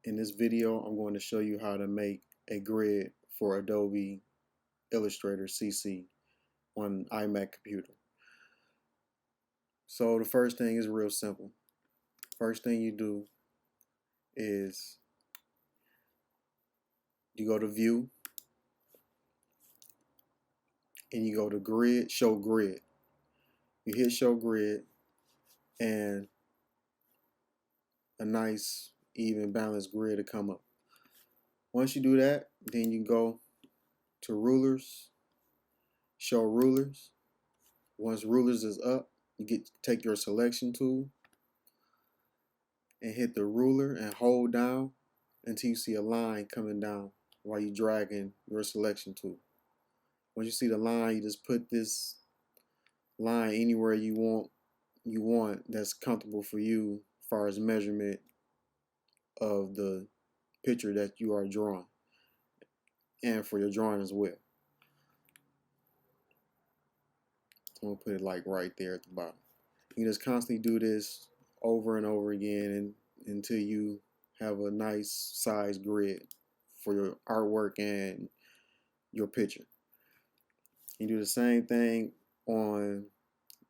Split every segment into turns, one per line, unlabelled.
In this video, I'm going to show you how to make a grid for Adobe Illustrator CC on iMac computer. So the first thing is real simple. First thing you do is you go to View and you go to Grid, Show Grid. You hit Show Grid and a nice even balanced grid to come up. Once you do that, then you go to Rulers, Show Rulers. Once Rulers is up, you take your selection tool and hit the ruler and hold down until you see a line coming down while you're dragging your selection tool. Once you see the line, you just put this line anywhere you want that's comfortable for you as far as measurement of the picture that you are drawing and for your drawing as well. I'm gonna put it like right there at the bottom. You just constantly do this over and over again until you have a nice size grid for your artwork and your picture. You do the same thing on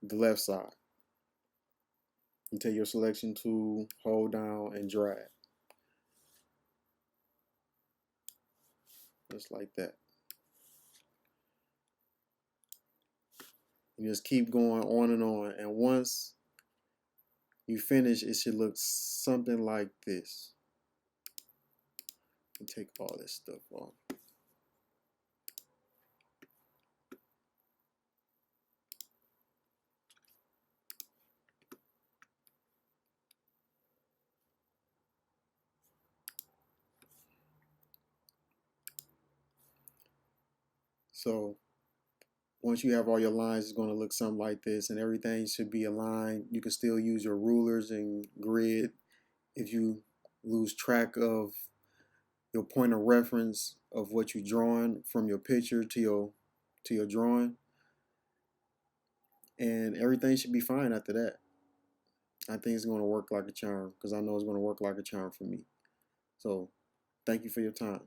the left side. You take your selection tool, hold down, and drag. Just like that. You just keep going on, and once you finish, it should look something like this. You take all this stuff off. So once you have all your lines, it's going to look something like this, and everything should be aligned. You can still use your rulers and grid if you lose track of your point of reference of what you're drawing from your picture to your drawing, and everything should be fine after that. I think it's going to work like a charm because I know it's going to work like a charm for me. So thank you for your time.